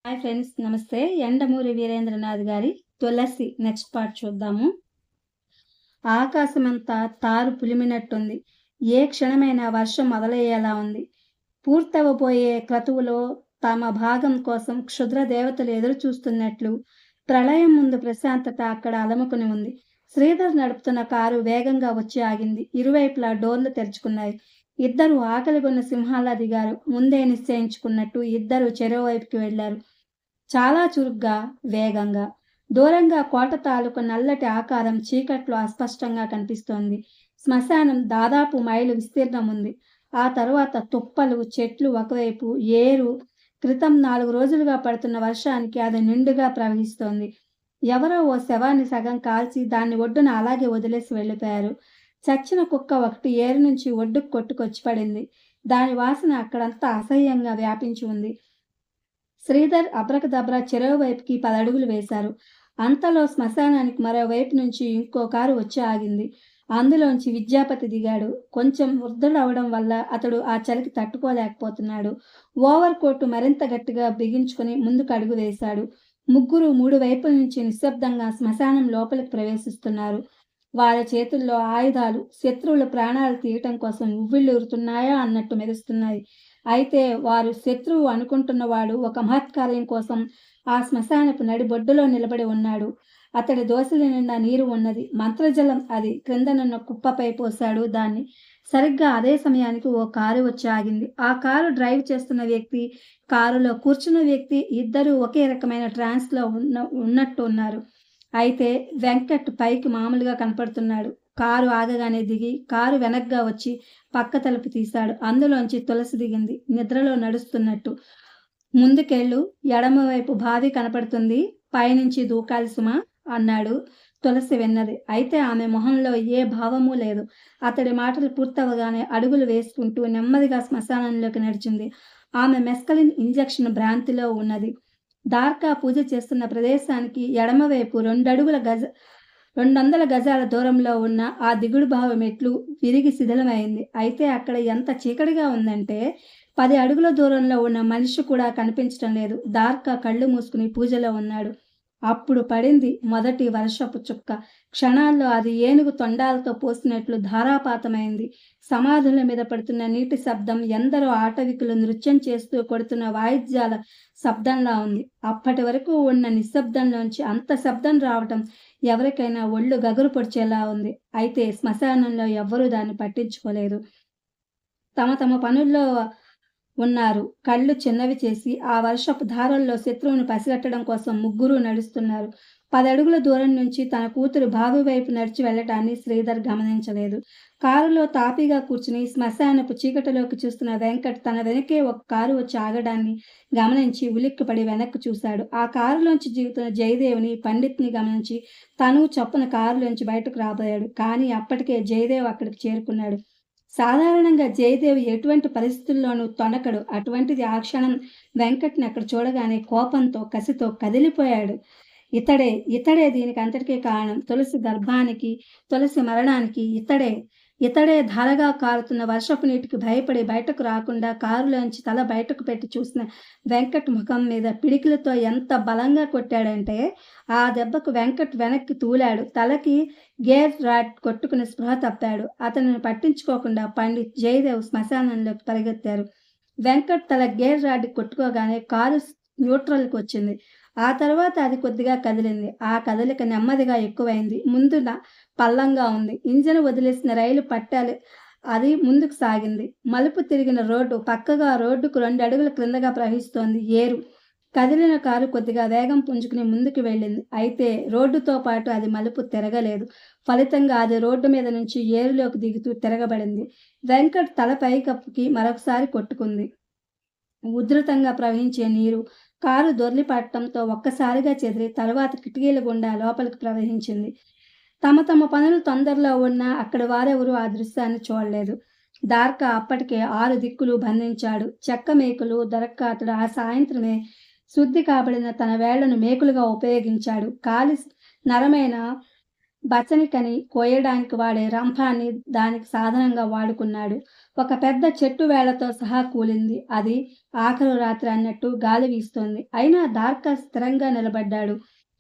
Hi friends, నమస్తే. యండమూరి వీరేంద్రనాథ్ గారి 'తులసి' next part చూద్దాము. ఆకాశమంతా తారు పులిమినట్టుంది. ఏ క్షణమైనా వర్షం మొదలయ్యేలా ఉంది. పూర్తవబోయే క్రతువులో తమ భాగం కోసం క్షుద్ర దేవతలు ఎదురు చూస్తున్నట్లు ప్రళయం ముందు ప్రశాంతత అక్కడ అలముకుని ఉంది. శ్రీధర్ నడుపుతున్న కారు వేగంగా వచ్చి ఆగింది. ఇరువైపులా డోర్లు తెరుచుకున్నాయి. ఇద్దరు ఆకలిగొన్న సింహాల్లా దిగారు. ముందే నిశ్చయించుకున్నట్టు ఇద్దరు చెరోవైపుకి వెళ్లారు. చాలా చురుగ్గా, వేగంగా. దూరంగా కోట తాలూకు నల్లటి ఆకారం చీకట్లో అస్పష్టంగా కనిపిస్తోంది. శ్మశానం దాదాపు మైలు విస్తీర్ణం ఉంది. ఆ తరువాత తుప్పలు, చెట్లు ఒకవైపు, ఏరు. క్రితం 4 రోజులుగా పడుతున్న వర్షానికి అది నిండుగా ప్రవహిస్తోంది. ఎవరో ఓ శవాన్ని సగం కాల్చి దాన్ని ఒడ్డున అలాగే వదిలేసి వెళ్ళిపోయారు. చచ్చిన కుక్క ఒకటి ఏరు నుంచి ఒడ్డుకు కొట్టుకొచ్చి పడింది. దాని వాసన అక్కడంతా అసహ్యంగా వ్యాపించి ఉంది. శ్రీధర్ అబ్రకదబ్రా చెరోవైపుకి 10 అడుగులు వేశారు. అంతలో శ్మశానానికి మరోవైపు నుంచి ఇంకో కారు వచ్చి ఆగింది. అందులోంచి విద్యాపతి దిగాడు. కొంచెం వృద్ధుడవడం వల్ల అతడు ఆ చలికి తట్టుకోలేకపోతున్నాడు. ఓవర్ కోటు మరింత గట్టిగా బిగించుకుని ముందుకు అడుగు వేశాడు. ముగ్గురు 3 వైపుల నుంచి నిశ్శబ్దంగా శ్మశానం లోపలికి ప్రవేశిస్తున్నారు. వాళ్ళ చేతుల్లో ఆయుధాలు శత్రువుల ప్రాణాలు తీయటం కోసం ఉవ్విళ్ళూరుతున్నాయా అన్నట్టు మెరుస్తున్నాయి. అయితే వారు శత్రువు అనుకుంటున్నవాడు ఒక మహత్కార్యం కోసం ఆ శ్మశానపు నడిబొడ్డులో నిలబడి ఉన్నాడు. అతడి దోసిలి నిండా నీరు ఉన్నది. మంత్రజలం అది క్రిందనున్న కుప్పపై పోశాడు దాన్ని. సరిగ్గా అదే సమయానికి ఓ కారు వచ్చి ఆగింది. ఆ కారు డ్రైవ్ చేస్తున్న వ్యక్తి, కారులో కూర్చున్న వ్యక్తి ఇద్దరూ ఒకే రకమైన ట్రాన్స్లో ఉన్నట్టు ఉన్నారు. అయితే వెంకట్ పైకి మామూలుగా కనపడుతున్నాడు. కారు ఆగగానే దిగి కారు వెనక్గా వచ్చి పక్క తలుపు తీశాడు. అందులోంచి తులసి దిగింది, నిద్రలో నడుస్తున్నట్టు. ముందుకెళ్ళు, ఎడమవైపు బావి కనపడుతుంది, పైనుంచి దూకాలి సుమా అన్నాడు. తులసి విన్నది. అయితే ఆమె మొహంలో ఏ భావమూ లేదు. అతడి మాటలు పూర్తవగానే అడుగులు వేసుకుంటూ నెమ్మదిగా శ్మశానంలోకి నడిచింది. ఆమె మెస్కలిన్ ఇంజెక్షన్ భ్రాంతిలో ఉన్నది. దార్కా పూజ చేస్తున్న ప్రదేశానికి ఎడమవైపు 200 గజాల దూరంలో ఉన్న ఆ దిగుడు బావ మెట్లు విరిగి శిథిలమైంది. అయితే అక్కడ ఎంత చీకటిగా ఉందంటే 10 అడుగుల దూరంలో ఉన్న మనిషి కూడా కనిపించటం లేదు. దార్కా కళ్ళు మూసుకుని పూజలో ఉన్నాడు. అప్పుడు పడింది మొదటి వర్షపు చుక్క. క్షణాల్లో అది ఏనుగు తొండాలతో పోసినట్లు ధారాపాతమైంది. సమాధుల మీద పడుతున్న నీటి శబ్దం ఎందరో ఆటవికులు నృత్యం చేస్తూ కొడుతున్న వాయిద్యాల శబ్దంలా ఉంది. అప్పటి వరకు ఉన్న నిశ్శబ్దంలోంచి అంత శబ్దం రావటం ఎవరికైనా ఒళ్ళు గగురు పొడిచేలా ఉంది. అయితే శ్మశానంలో ఎవ్వరూ దాన్ని పట్టించుకోలేదు. తమ తమ పనుల్లో ఉన్నారు. కళ్ళు చిన్నవి చేసి ఆ వర్షపు ధారల్లో శత్రువును పసిగట్టడం కోసం ముగ్గురూ నడుస్తున్నారు. 10 అడుగుల దూరం నుంచి తన కూతురు బావి వైపు నడిచి వెళ్లటాన్ని శ్రీధర్ గమనించలేదు. కారులో తాపీగా కూర్చుని శ్మశానపు చీకటిలోకి చూస్తున్న వెంకట్ తన వెనకే ఒక కారు వచ్చి ఆగడాన్ని గమనించి ఉలిక్కిపడి వెనక్కి చూశాడు. ఆ కారులోంచి దిగుతున్న జయదేవ్ని, పండిత్ని గమనించి తను చప్పున కారులోంచి బయటకు రాబోయాడు. కానీ అప్పటికే జయదేవ్ అక్కడికి చేరుకున్నాడు. సాధారణంగా జయదేవ్ ఎటువంటి పరిస్థితుల్లోనూ తొణకడు. అటువంటిది ఆ క్షణం వెంకట్ని అక్కడ చూడగానే కోపంతో, కసితో కదిలిపోయాడు. ఇతడే దీనికి అంతటికీ కారణం. తులసి గర్భానికి, తులసి మరణానికి ఇతడే ధారగా కారుతున్న వర్షపు నీటికి భయపడి బయటకు రాకుండా కారులోంచి తల బయటకు పెట్టి చూసిన వెంకట్ ముఖం మీద పిడికిలతో ఎంత బలంగా కొట్టాడంటే ఆ దెబ్బకు వెంకట్ వెనక్కి తూలాడు. తలకి గేర్ రాడ్ కొట్టుకుని స్పృహ తప్పాడు. అతనిని పట్టించుకోకుండా పండిత్, జయదేవ్ శ్మశానంలోకి పరిగెత్తారు. వెంకట్ తల గేర్ రాడ్ కొట్టుకోగానే కారు న్యూట్రల్కి వచ్చింది. ఆ తర్వాత అది కొద్దిగా కదిలింది. ఆ కదలిక నెమ్మదిగా ఎక్కువైంది. ముందున పల్లంగా ఉంది. ఇంజన్ వదిలేసిన రైలు పట్టాలి. అది ముందుకు సాగింది. మలుపు తిరిగిన రోడ్డు పక్కగా రోడ్డుకు 2 అడుగుల క్రిందగా ప్రవహిస్తోంది ఏరు. కదిలిన కారు కొద్దిగా వేగం పుంజుకుని ముందుకు వెళ్ళింది. అయితే రోడ్డుతో పాటు అది మలుపు తిరగలేదు. ఫలితంగా అది రోడ్డు మీద నుంచి ఏరులోకి దిగుతూ తిరగబడింది. వెంకట్ తల పైకప్పుకి మరొకసారి కొట్టుకుంది. ఉధృతంగా ప్రవహించే నీరు కారు దొర్లిపడటంతో ఒక్కసారిగా చెదిరి తరువాత కిటికీల గుండా లోపలికి ప్రవహించింది. తమ తమ పనులు తొందరలో ఉన్నా అక్కడి వారెవరూ ఆ దృశ్యాన్ని చూడలేదు. దార్కా అప్పటికే 6 దిక్కులు బంధించాడు. చెక్క మేకులు దొరక్క అతడు ఆ సాయంత్రమే శుద్ధి కాబడిన తన వేళ్లను మేకులుగా ఉపయోగించాడు. కాలి నరమైన బచనికని కోయడానికి వాడే రంపాన్ని దానికి సాధనంగా వాడుకున్నాడు. ఒక పెద్ద చెట్టు వేళ్లతో సహా కూలింది. అది ఆఖరు రాత్రి అన్నట్టు గాలి వీస్తోంది. అయినా దార్కా స్థిరంగా నిలబడ్డాడు.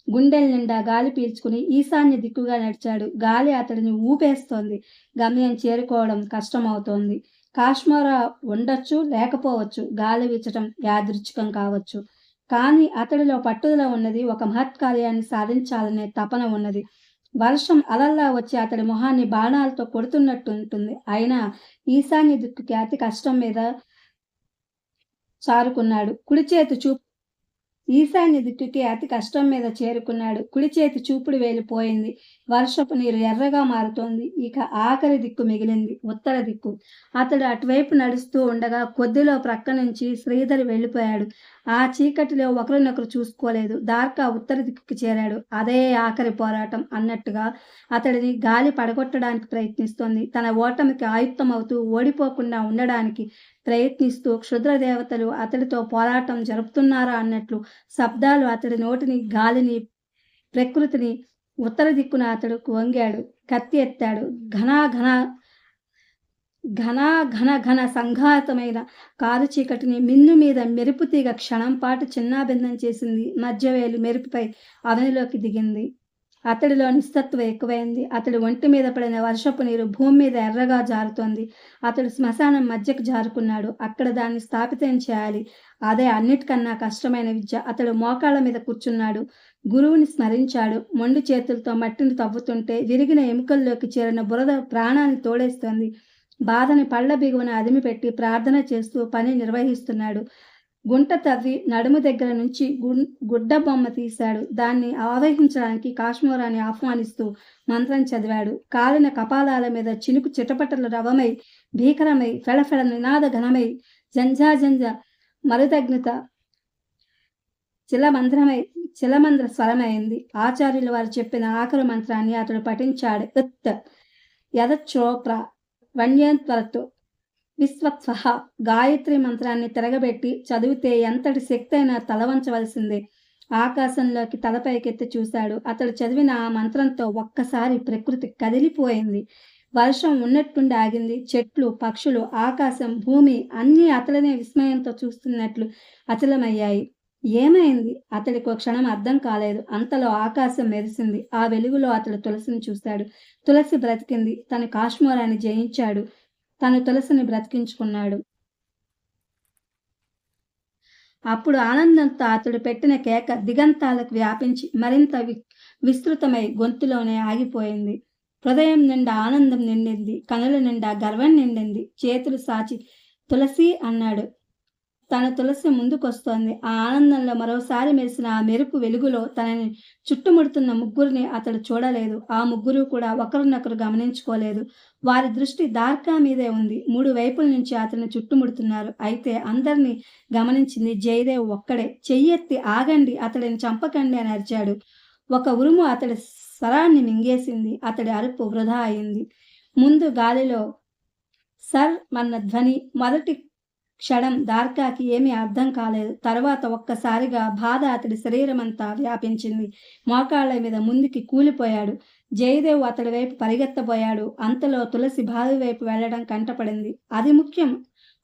గుండెల నిండా గాలి పీల్చుకుని ఈశాన్య దిక్కుగా నడిచాడు. గాలి అతడిని ఊపేస్తోంది. గమ్యం చేరుకోవడం కష్టమవుతోంది. కాశ్మీరా ఉండొచ్చు, లేకపోవచ్చు. గాలి వీచటం యాదృచ్ఛికం కావచ్చు. కానీ అతడిలో పట్టుదల ఉన్నది. ఒక మహత్కార్యాన్ని సాధించాలనే తపన ఉన్నది. వర్షం అలల్లా వచ్చి అతడి మొహాన్ని బాణాలతో కొడుతున్నట్టుంటుంది. అయినా ఈశాన్య దిక్కుకి అతి కష్టం మీద చారుకున్నాడు. ఈశాన్య దిక్కుకి అతి కష్టం మీద చేరుకున్నాడు. కుడి చేతి చూపుడు వేలు పోయింది. వర్షపు నీరు ఎర్రగా మారుతోంది. ఇక ఆఖరి దిక్కు మిగిలింది, ఉత్తర దిక్కు. అతడు అటువైపు నడుస్తూ ఉండగా కొద్దిలో ప్రక్క నుంచి శ్రీధర్ వెళ్ళిపోయాడు. ఆ చీకటిలో ఒకరినొకరు చూసుకోలేదు. దార్కా ఉత్తర దిక్కుకి చేరాడు. అదే ఆఖరి పోరాటం అన్నట్టుగా అతడిని గాలి పడగొట్టడానికి ప్రయత్నిస్తోంది. తన ఓటమికి ఆయుత్తమవుతూ ఓడిపోకుండా ఉండడానికి ప్రయత్నిస్తూ క్షుద్ర దేవతలు అతడితో పోరాటం జరుపుతున్నారా అన్నట్లు శబ్దాలు అతడి నోటిని, గాలిని, ప్రకృతిని. ఉత్తర దిక్కున అతడు వంగాడు. కత్తి ఎత్తాడు. ఘన సంఘాతమైన కారు చీకటిని మిన్ను మీద మెరుపు తీగ క్షణం పాటు చిన్నాభిన్నం చేసింది. మధ్యవేలు మెరుపుపై అవనిలోకి దిగింది. అతడిలో నిస్సత్వం ఎక్కువైంది. అతడి ఒంటి మీద పడిన వర్షపు నీరు భూమి మీద ఎర్రగా జారుతోంది. అతడు శ్మశానం మధ్యకు జారుకున్నాడు. అక్కడ దాన్ని స్థాపితం చేయాలి. అదే అన్నిటికన్నా కష్టమైన విద్య. అతడు మోకాళ్ళ మీద కూర్చున్నాడు. గురువుని స్మరించాడు. మొండి చేతులతో మట్టిని తవ్వుతుంటే విరిగిన ఎముకల్లోకి చేరిన బురద ప్రాణాన్ని తోడేస్తోంది. బాధని పళ్ళ బిగువన అదిమిపెట్టి ప్రార్థన చేస్తూ పని నిర్వహిస్తున్నాడు. గుంట తవ్వి నడుము దగ్గర నుంచి గుడ్డ బొమ్మ తీశాడు. దాన్ని ఆవహించడానికి కాశ్మీరాన్ని ఆహ్వానిస్తూ మంత్రం చదివాడు. కాలిన కపాలాల మీద చినుకు చిటపటలు రవమై, భీకరమై, ఫెళఫెళ నినాద ఘనమై, జంజాజంజ మరుదగ్నిత చిలమంద్ర స్వరమైంది. ఆచార్యులు వారు చెప్పిన ఆఖరు మంత్రాన్ని అతడు పఠించాడు. యదచోప్ర వన్యంత్వరతో విశ్వత్సహ. గాయత్రి మంత్రాన్ని తిరగబెట్టి చదివితే ఎంతటి శక్తి అయినా తలవంచవలసిందే. ఆకాశంలోకి తలపైకెత్తి చూశాడు. అతడు చదివిన ఆ మంత్రంతో ఒక్కసారి ప్రకృతి కదిలిపోయింది. వర్షం ఉన్నట్టుండి ఆగింది. చెట్లు, పక్షులు, ఆకాశం, భూమి అన్నీ అతడినే విస్మయంతో చూస్తున్నట్లు అచలమయ్యాయి. ఏమైంది? అతడికి ఒక క్షణం అర్థం కాలేదు. అంతలో ఆకాశం మెరిసింది. ఆ వెలుగులో అతడు తులసిని చూశాడు. తులసి బ్రతికింది. తను కాశ్మీరాన్ని జయించాడు. తను తులసిని బ్రతికించుకున్నాడు. అప్పుడు ఆనందంతో అతడు పెట్టిన కేక దిగంతాలకు వ్యాపించి మరింత విస్తృతమై గొంతులోనే ఆగిపోయింది. హృదయం నిండా ఆనందం నిండింది. కనుల నిండా గర్వం నిండింది. చేతులు సాచి తులసి అన్నాడు. తన తులసి ముందుకొస్తోంది. ఆ ఆనందంలో మరోసారి మెరిసిన ఆ మెరుపు వెలుగులో తనని చుట్టుముడుతున్న ముగ్గురిని అతడు చూడలేదు. ఆ ముగ్గురు కూడా ఒకరినొకరు గమనించుకోలేదు. వారి దృష్టి దార్కా మీదే ఉంది. 3 వైపుల నుంచి అతన్ని చుట్టుముడుతున్నారు. అయితే అందరినీ గమనించింది జయదేవ్ ఒక్కడే. చెయ్యెత్తి ఆగండి, అతడిని చంపకండి అని అరిచాడు. ఒక ఉరుము అతడి స్వరాన్ని మింగేసింది. అతడి అరుపు వృధా అయింది. ముందు గాలిలో సర్ అన్న ధ్వని. మొదటి క్షణం దార్కాకి ఏమీ అర్థం కాలేదు. తర్వాత ఒక్కసారిగా బాధ అతడి శరీరమంతా వ్యాపించింది. మోకాళ్ళ మీద ముందుకి కూలిపోయాడు. జయదేవ్ అతడి వైపు పరిగెత్తబోయాడు. అంతలో తులసి బావి వైపు వెళ్లడం కంటపడింది. అది ముఖ్యం.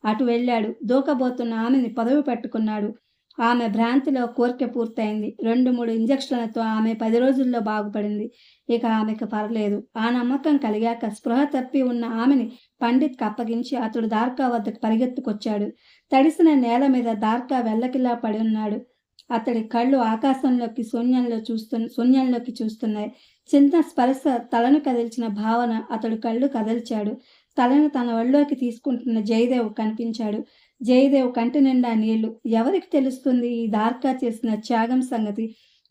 అటు వెళ్ళాడు. దూకబోతున్న ఆమెని పొదవి పట్టుకున్నాడు. ఆమె భ్రాంతిలో కోరిక పూర్తయింది. 2-3 ఇంజక్షన్లతో ఆమె 10 రోజుల్లో బాగుపడింది. ఇక ఆమెకు పర్లేదు. ఆ నమ్మకం కలిగాక స్పృహ తప్పి ఉన్న ఆమెని పండిత్కి అప్పగించి అతడు దార్కా వద్దకు పరిగెత్తుకొచ్చాడు. తడిసిన నేల మీద దార్కా వెల్లకిలా పడి ఉన్నాడు. అతడి కళ్ళు ఆకాశంలోకి శూన్యంలోకి చూస్తున్నాయి. చిన్న స్పర్శ తలను కదిల్చిన భావన. అతడు కళ్ళు కదిల్చాడు. తలను తన ఒళ్ళోకి తీసుకుంటున్న జయదేవ్ కనిపించాడు. జయదేవ్ కంటి నిండా నీళ్లు. ఎవరికి తెలుస్తుంది ఈ దార్కా చేసిన త్యాగం సంగతి?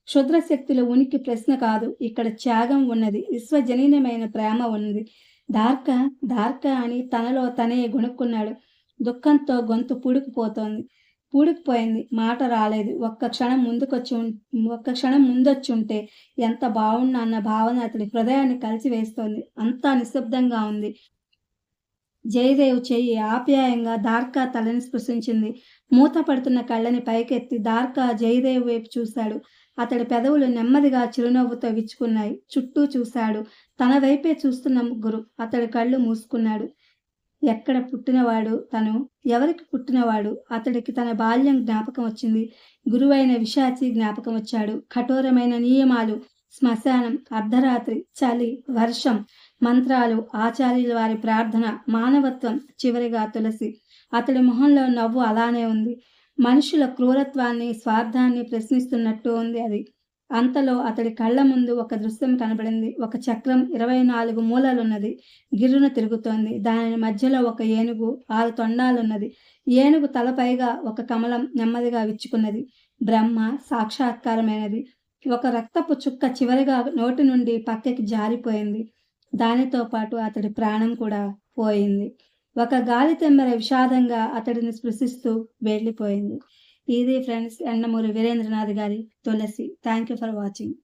క్షుద్ర శక్తుల ఉనికి ప్రశ్న కాదు. ఇక్కడ త్యాగం ఉన్నది. విశ్వజనీనమైన ప్రేమ ఉన్నది. దార్కా దార్కా అని తనలో తనే గొణుక్కున్నాడు. దుఃఖంతో గొంతు పూడుకుపోయింది. మాట రాలేదు. ఒక్క క్షణం ముందొచ్చి ఉంటే ఎంత బావున్నా అన్న భావన అతడి హృదయాన్ని కలిసివేస్తోంది. అంతా నిశ్శబ్దంగా ఉంది. జయదేవ్ చెయ్యి ఆప్యాయంగా దార్కా తలని స్పృశించింది. మూత పడుతున్న కళ్ళని పైకెత్తి దార్కా జయదేవ్ వైపు చూశాడు. అతడి పెదవులు నెమ్మదిగా చిరునవ్వుతో విచ్చుకున్నాయి. చుట్టూ చూశాడు. తన వైపే చూస్తున్న ముగ్గురు. అతడి కళ్ళు మూసుకున్నాడు. ఎక్కడ పుట్టినవాడు తను? ఎవరికి పుట్టినవాడు? అతడికి తన బాల్యం జ్ఞాపకం వచ్చింది. గురువైన పిశాచి జ్ఞాపకం వచ్చాడు. కఠోరమైన నియమాలు, శ్మశానం, అర్ధరాత్రి, చలి, వర్షం, మంత్రాలు, ఆచార్యుల వారి ప్రార్థన, మానవత్వం, చివరిగా తులసి. అతడి మొహంలో నవ్వు అలానే ఉంది. మనుషుల క్రూరత్వాన్ని, స్వార్థాన్ని ప్రశ్నిస్తున్నట్టు ఉంది అది. అంతలో అతడి కళ్ళ ముందు ఒక దృశ్యం కనబడింది. ఒక చక్రం 24 మూలలున్నది. గిర్రున తిరుగుతోంది. దాని మధ్యలో ఒక ఏనుగు, 6 తొండాలున్నది. ఏనుగు తలపైగా ఒక కమలం నెమ్మదిగా విచ్చుకున్నది. బ్రహ్మ సాక్షాత్కారమైనది. ఒక రక్తపు చుక్క చివరిగా నోటి నుండి పక్కకి జారిపోయింది. దానితో పాటు అతడి ప్రాణం కూడా పోయింది. ఒక గాలితెమ్మెర విషాదంగా అతడిని స్పృశిస్తూ వెళ్ళిపోయింది. ఇది ఫ్రెండ్స్ యండమూరి వీరేంద్రనాథ్ గారి 'Tulasi'. Thank you for watching.